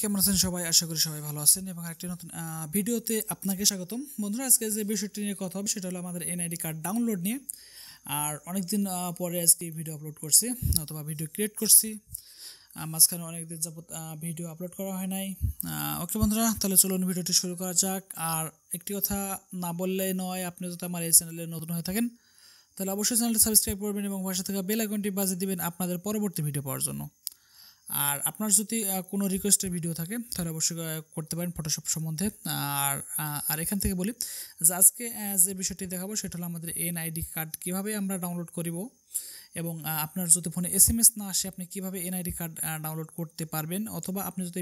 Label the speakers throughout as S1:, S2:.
S1: কেমন আছেন সবাই? আশা করি সবাই ভালো আছেন এবং আরেকটি নতুন ভিডিওতে আপনাকে স্বাগতম। বন্ধুরা, আজকে যে বিষয়টি নিয়ে কথা হবে সেটা হলো আমাদের এনআইডি কার্ড ডাউনলোড নিয়ে। আর অনেকদিন পরে আজকে ভিডিও আপলোড করছি অথবা ভিডিও ক্রিয়েট করছি। মাঝখানে অনেকদিন যাবত ভিডিও আপলোড করা হয় নাই। ওকে বন্ধুরা, তাহলে চলুন ভিডিওটি শুরু করা যাক। আর একটি কথা না বললেই নয়, আপনি যদি আমার এই চ্যানেলে নতুন হয়ে থাকেন তাহলে অবশ্যই চ্যানেলটি সাবস্ক্রাইব করবেন এবং পাশে থাকা বেল আইকনটি বাজিয়ে দিবেন আপনাদের পরবর্তী ভিডিও পাওয়ার জন্য। আর আপনার যদি কোনো রিকোয়েস্টের ভিডিও থাকে তাহলে অবশ্যই করতে পারেন ফটোশপ সম্বন্ধে। আর এখান থেকে বলি যে আজকে যে বিষয়টি দেখাবো সেটা হলো আমাদের এনআইডি কার্ড কীভাবে আমরা ডাউনলোড করিব এবং আপনার যদি ফোনে এসএমএস না আসে আপনি কীভাবে এনআইডি কার্ড ডাউনলোড করতে পারবেন। অথবা আপনি যদি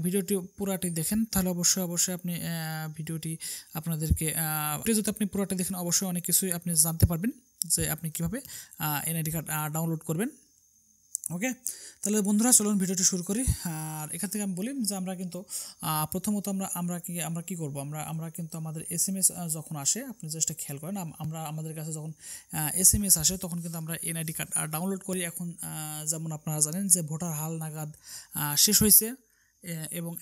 S1: ভিডিওটি পুরাটি দেখেন তাহলে অবশ্যই আপনি ভিডিওটি আপনাদেরকে যদি আপনি পুরাটি দেখেন অবশ্যই অনেক কিছুই আপনি জানতে পারবেন যে আপনি কীভাবে এনআইডি কার্ড ডাউনলোড করবেন। ওকে, তাহলে বন্ধুরা চলুন ভিডিওটি শুরু করি। আর এখান থেকে আমি বলি যে আমরা কিন্তু প্রথমত আমরা কি করব, আমরা কিন্তু আমাদের এসএমএস যখন আসে আপনি জাস্ট খেয়াল করেন, আমাদের কাছে যখন এসএমএস আসে তখন কিন্তু আমরা এনআইডি কার্ড ডাউনলোড করি। এখন যেমন আপনারা জানেন যে ভোটার হাল নাগাদ শেষ হয়েছে এবং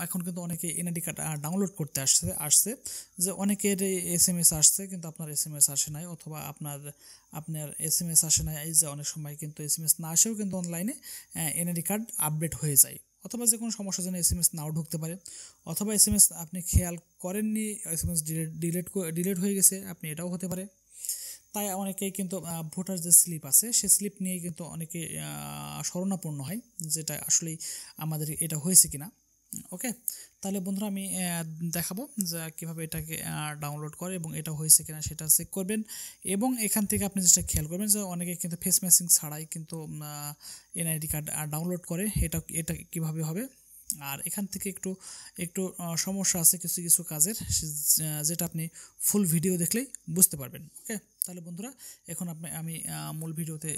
S1: এখন কিন্তু অনেকে এনআইডি কার্ড ডাউনলোড করতে আসছে যে অনেকের এসএমএস আসছে কিন্তু আপনার এসএমএস আসে নাই, অথবা আপনার এসএমএস আসে নাই। এই যে অনেক সময় কিন্তু এসএমএস না আসেও কিন্তু অনলাইনে এনআইডি কার্ড আপডেট হয়ে যায়, অথবা যে কোনো সমস্যার জন্য এসএমএস নাও ঢুকতে পারে, অথবা এসএমএস আপনি খেয়াল করেননি, এসএমএস ডিলিট হয়ে গেছে, আপনি এটাও হতে পারে। তাই অনেকেই কিন্তু ভোটার যে স্লিপ আছে সেই স্লিপ নিয়ে কিন্তু অনেকে শরণাপন্ন হয়, যেটা আসলেই আমাদের এটা হয়েছে কিনা। ওকে, তাহলে বন্ধুরা আমি দেখাবো যে কীভাবে এটাকে ডাউনলোড করে এবং এটা হয়েছে কিনা সেটা চেক করবেন। এবং এখান থেকে আপনি যেটা খেয়াল করবেন যে অনেকে কিন্তু ফেস ম্যাচিং ছাড়াই কিন্তু এনআইডি কার্ড ডাউনলোড করে। এটা কীভাবে হবে, আর এখান থেকে একটু সমস্যা আছে কিছু কাজের, যেটা আপনি ফুল ভিডিও দেখলেই বুঝতে পারবেন। ওকে, তাহলে বন্ধুরা এখন আমি মূল ভিডিওতে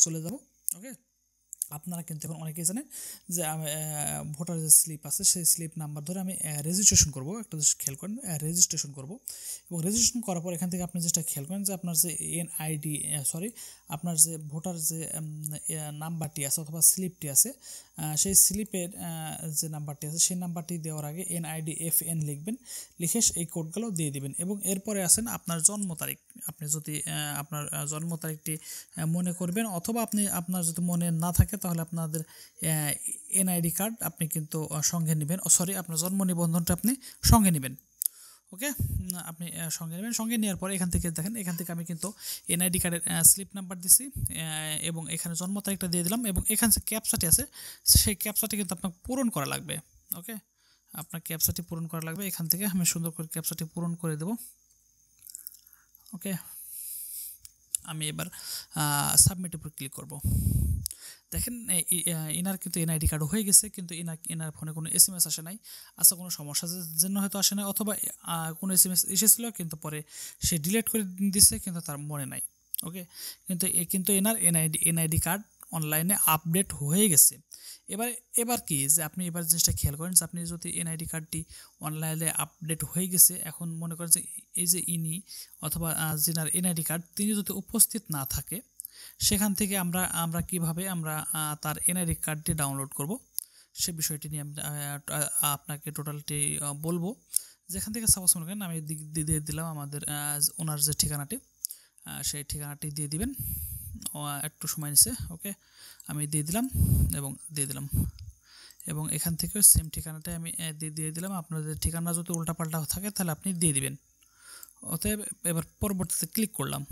S1: চলে যাব। ওকে, আপনারা কিন্তু এখন অনেকেই জানেন যে ভোটার যে স্লিপ আছে সেই স্লিপ নাম্বার ধরে আমি রেজিস্ট্রেশন করব। একটা জিনিস খেয়াল করেন, রেজিস্ট্রেশন করব এবং রেজিস্ট্রেশন করার পর এখান থেকে আপনি যেটা খেয়াল করেন যে আপনার যে আপনার যে ভোটার যে নাম্বারটি আছে অথবা স্লিপটি আছে সেই স্লিপের যে নাম্বারটি আছে সেই নাম্বারটি দেওয়ার আগে NIDFN লিখবেন, লিখে এই কোডগুলো দিয়ে দিবেন এবং এরপরে আসেন আপনার জন্ম তারিখ। আপনি যদি আপনার জন্ম তারিখটি মনে করবেন, অথবা আপনার যদি মনে না থাকে তাহলে আপনাদের এনআইডি কার্ড আপনি কিন্তু সঙ্গে নেবেন, আপনার জন্ম নিবন্ধনটা আপনি সঙ্গে নেবেন। ওকে, আপনি সঙ্গে নেওয়ার পরে এখান থেকে দেখেন, এখান থেকে আমি কিন্তু এনআইডি কার্ডের স্লিপ নাম্বার দিছি এবং এখানে জন্ম তারিখটা দিয়ে দিলাম এবং এখানে যে ক্যাপচাটি আছে সেই ক্যাপচাটি কিন্তু আপনাকে পূরণ করা লাগবে। ওকে, আপনার ক্যাপচাটি পূরণ করা লাগবে। এখান থেকে আমি সুন্দর করে ক্যাপচাটি পূরণ করে দেব। ওকে, আমি এবার সাবমিটের উপর ক্লিক করব। দেখেন ইনার কিন্তু এনআইডি কার্ড হয়ে গেছে, কিন্তু ইনার ফোনে কোনো এসএমএস আসে নাই। আচ্ছা, কোনো সমস্যার জন্য হয়তো আসে নাই, অথবা কোনো এসএমএস এসেছিলো কিন্তু পরে সে ডিলিট করে দিচ্ছে কিন্তু তার মনে নাই। ওকে, কিন্তু এনার এনআইডি কার্ড অনলাইনে আপডেট হয়ে গেছে। এবার কি যে আপনি এবার জিনিসটা খেয়াল করেন যে আপনি যদি এনআইডি কার্ডটি অনলাইনে আপডেট হয়ে গেছে, এখন মনে করেন যে এই যে ইনি অথবা যিনার এনআইডি কার্ড তিনি যদি উপস্থিত না থাকে, সেখান থেকে আমরা কিভাবে তার এনআইডি কার্ডটি ডাউনলোড করব সে বিষয়টি নিয়ে আমি আপনাকে টোটালটি বলবো। যেখান থেকে সাপোজ মনে করেন আমি দিয়ে দিলাম আমাদের ওনার যে ঠিকানাটি, সেই ঠিকানাটি দিয়ে দিবেন। একটু সময় নিচ্ছে। ওকে, আমি দিয়ে দিলাম এবং এখান থেকে সেম ঠিকানাটাই আমি দিয়ে দিলাম। আপনাদের ঠিকানা যদি উল্টাপাল্টা থাকে তাহলে আপনি দিয়ে দিবেন। অতএব এবার পরবর্তীতে ক্লিক করলাম।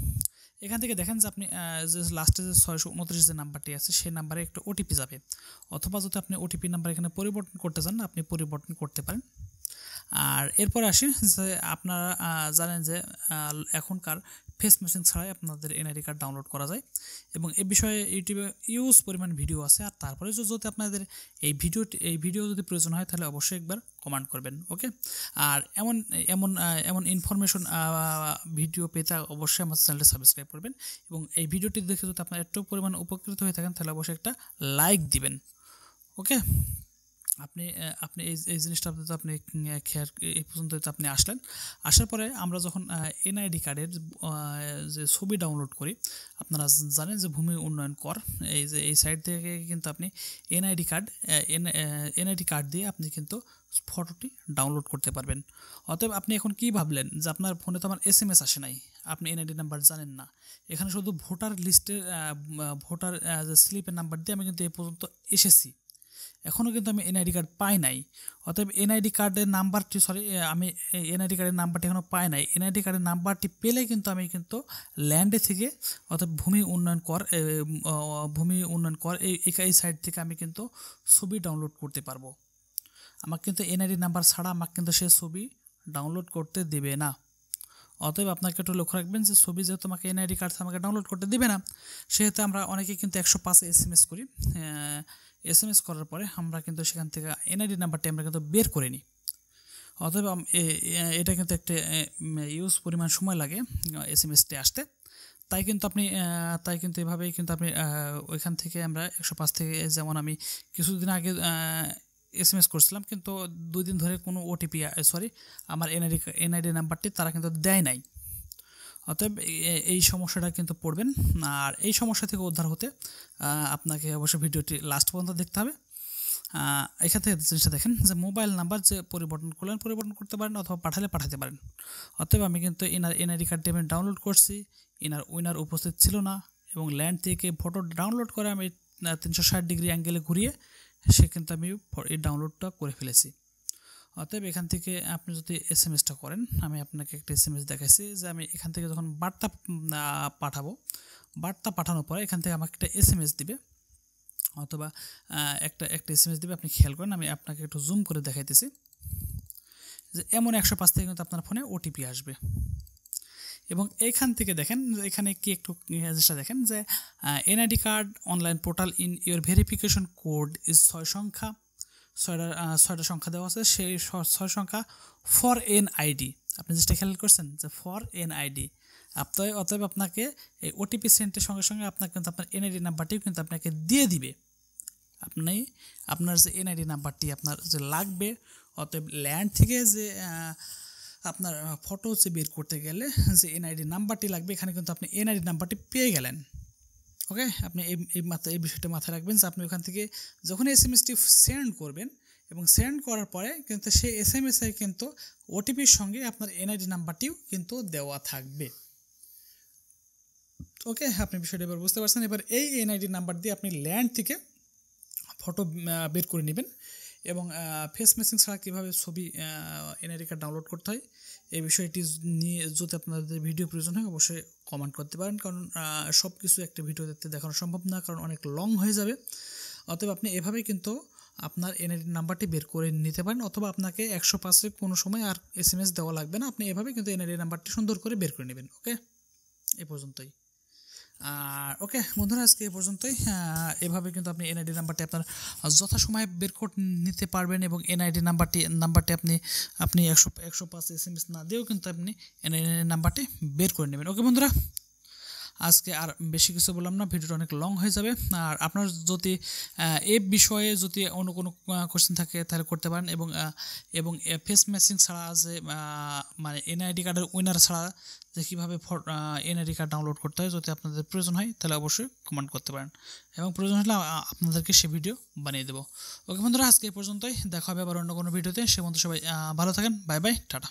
S1: এখান থেকে দেখেন যে আপনি যে লাস্টে যে 629 যে নাম্বারটি আছে সেই নাম্বারে একটা ওটিপি যাবে, অথবা যদি আপনি ওটিপি নাম্বার এখানে পরিবর্তন করতে চান আপনি পরিবর্তন করতে পারেন। আর এরপরে আসি যে আপনারা জানেন যে এখনকার ফেস ম্যাচিং ছাড়াই আপনাদের এনআইডি কার্ড ডাউনলোড করা যায় এবং এই বিষয়ে ইউটিউবে ইউজ পরিমাণ ভিডিও আছে। আর তারপরে যদি আপনাদের এই ভিডিও যদি প্রয়োজন হয় তাহলে অবশ্যই একবার কমেন্ট করবেন। ওকে, আর এমন ইনফরমেশন ভিডিও পেতে অবশ্যই আমার চ্যানেলটি সাবস্ক্রাইব করবেন এবং এই ভিডিওটি দেখে যদি আপনার একটু পরিমাণ উপকৃত হয়ে থাকেন তাহলে অবশ্যই একটা লাইক দিবেন। ওকে, আপনি আপনি এই জিনিসটা তো আপনি খেয়াল এই পর্যন্ত আপনি আসলেন, আসার পরে আমরা যখন এনআইডি কার্ডের যে ছবি ডাউনলোড করি, আপনারা জানেন যে ভূমি উন্নয়ন কর এই সাইট থেকে কিন্তু আপনি এনআইডি কার্ড দিয়ে আপনি কিন্তু ফটোটি ডাউনলোড করতে পারবেন। অতএব আপনি এখন কি ভাবলেন যে আপনার ফোনে তো আমার SMS আসে নাই, আপনি এনআইডি নাম্বার জানেন না, এখানে শুধু ভোটার লিস্টের ভোটার স্লিপের নাম্বার দিয়ে আমি কিন্তু এ পর্যন্ত এসেছি, এখনও কিন্তু আমি এনআইডি কার্ড পাই নাই। অতএব এনআইডি কার্ডের নাম্বারটি আমি এনআইডি কার্ডের নাম্বারটি এখনও পাই নাই। এনআইডি কার্ডের নাম্বারটি পেলে কিন্তু আমি কিন্তু ল্যান্ডে থেকে অর্থাৎ ভূমি উন্নয়ন কর এই সাইট থেকে আমি কিন্তু ছবি ডাউনলোড করতে পারবো। আমাকে কিন্তু এনআইডি নাম্বার ছাড়া আমাকে কিন্তু সে ছবি ডাউনলোড করতে দেবে না। অতএব আপনাকে একটু লক্ষ্য রাখবেন যে ছবি যেহেতু আমাকে এনআইডি কার্ড আমাকে ডাউনলোড করতে দেবে না, সেহেতু আমরা অনেকে কিন্তু 105 SMS করি। SMS করার পরে আমরা কিন্তু সেখান থেকে এনআইডি নাম্বারটি আমরা কিন্তু বের করে নিই। অতএব এটা কিন্তু একটা ইউজ পরিমাণ সময় লাগে SMSটি আসতে, তাই কিন্তু এভাবেই কিন্তু আপনি ওইখান থেকে আমরা 105 থেকে, যেমন আমি কিছুদিন আগে SMS করছিলাম কিন্তু 2 দিন ধরে কোনো OTP আমার এনআইডি নাম্বারটি তারা কিন্তু দেয় নাই। অতএব এই সমস্যাটা কিন্তু পড়বেন, আর এই সমস্যা থেকে উদ্ধার হতে আপনাকে অবশ্যই ভিডিওটি লাস্ট পর্যন্ত দেখতে হবে। এখান থেকে জিনিসটা দেখেন যে মোবাইল নাম্বার যে পরিবর্তন করতে পারেন অথবা পাঠাতে পারেন। অতএব আমি কিন্তু এনআইডি কার্ডটি আমি ডাউনলোড করছি, উইনার উপস্থিত ছিল না, এবং ল্যান্ড থেকে ফটো ডাউনলোড করে আমি 360 ডিগ্রি অ্যাঙ্গেলে ঘুরিয়ে সে কিন্তু আমি এই ডাউনলোডটা করে ফেলেছি। অতএব এখান থেকে আপনি যদি SMSটা করেন, আমি আপনাকে একটা SMS দেখাইছি যে আমি এখান থেকে যখন বার্তা পাঠানোর পরে এখান থেকে আমাকে একটা SMS দিবে, অথবা একটা SMS দিবে। আপনি খেয়াল করেন, আমি আপনাকে একটু জুম করে দেখাইতেছি যে এমন 105 থেকে কিন্তু আপনার ফোনে OTP আসবে। এবং এইখান থেকে দেখেন এখানে কি একটু জিনিসটা দেখেন যে NID card online portal in your verification code is 6টা সংখ্যা দেওয়া আছে, সেই 6 সংখ্যা ফর NID। আপনি যেটা খেয়াল করছেন যে ফর NID, অতএব আপনাকে এই OTP সেন্টের সঙ্গে সঙ্গে আপনাকে কিন্তু আপনার এনআইডি নাম্বারটিও কিন্তু আপনাকে দিয়ে দিবে। আপনার যে এনআইডি নাম্বারটি আপনার যে লাগবে, অতএব ল্যান্ড থেকে যে আপনার ফটো বের করতে গেলে যে এনআইডি নাম্বারটি লাগবে, এখানে কিন্তু আপনি এনআইডি নাম্বারটি পেয়ে গেলেন। ওকে, আপনি এই বিষয়টা মাথায় রাখবেন যে আপনি ওখান থেকে যখন SMSটি সেন্ড করবেন, এবং সেন্ড করার পরে কিন্তু সেই SMS-এ কিন্তু OTPর সঙ্গে আপনার এনআইডি নাম্বারটিও কিন্তু দেওয়া থাকবে। ওকে, আপনি বিষয়টা এবার বুঝতে পারছেন। এবার এই এনআইডি নাম্বার দিয়ে আপনি ল্যান্ড থেকে ফটো বের করে নেবেন, এবং ফেস ম্যাচিং ছাড়া কীভাবে ছবি এনআইডি কার্ড ডাউনলোড করতে হয় এই বিষয়টি নিয়ে যদি আপনাদের ভিডিও প্রয়োজন হয় অবশ্যই কমেন্ট করতে পারেন, কারণ সব কিছু একটা ভিডিওতে দেখানো সম্ভব না, কারণ অনেক লং হয়ে যাবে। অতএব আপনি এভাবেই কিন্তু আপনার এনআইডি নাম্বারটি বের করে নিতে পারেন, অথবা আপনাকে 105-এ কোনো সময় আর SMS দেওয়া লাগবে না, আপনি এভাবে কিন্তু এনআইডি নাম্বারটি সুন্দর করে বের করে নেবেন। ওকে, এই পর্যন্তই। আর ওকে বন্ধুরা, আজকে এই পর্যন্তই। এভাবে কিন্তু আপনি এনআইডি নাম্বারটি আপনার যথাসময়ে বের করে নিতে পারবেন, এবং এনআইডি নাম্বারটি আপনি 105 SMS না দিয়েও কিন্তু আপনি এনআইডি নাম্বারটি বের করে নেবেন। ওকে বন্ধুরা, আজকে আর বেশি কিছু বললাম না, ভিডিওটা অনেক লং হয়ে যাবে। আর আপনার যদি এই বিষয়ে যদি অন্য কোনো কোশ্চেন থাকে তাহলে করতে পারেন, এবং ফেস ম্যাচিং ছাড়া যে মানে এনআইডি কার্ডের উইনার ছাড়া যে কীভাবে এনআইডি কার্ড ডাউনলোড করতে হয় যদি আপনাদের প্রয়োজন হয় তাহলে অবশ্যই কমেন্ট করতে পারেন, এবং প্রয়োজন হলে আপনাদেরকে সে ভিডিও বানিয়ে দেবো। ওকে বন্ধুরা, আজকে এই পর্যন্তই, দেখা হবে আবার অন্য কোনো ভিডিওতে। সে পর্যন্ত সবাই ভালো থাকেন, বাই বাই, টাটা।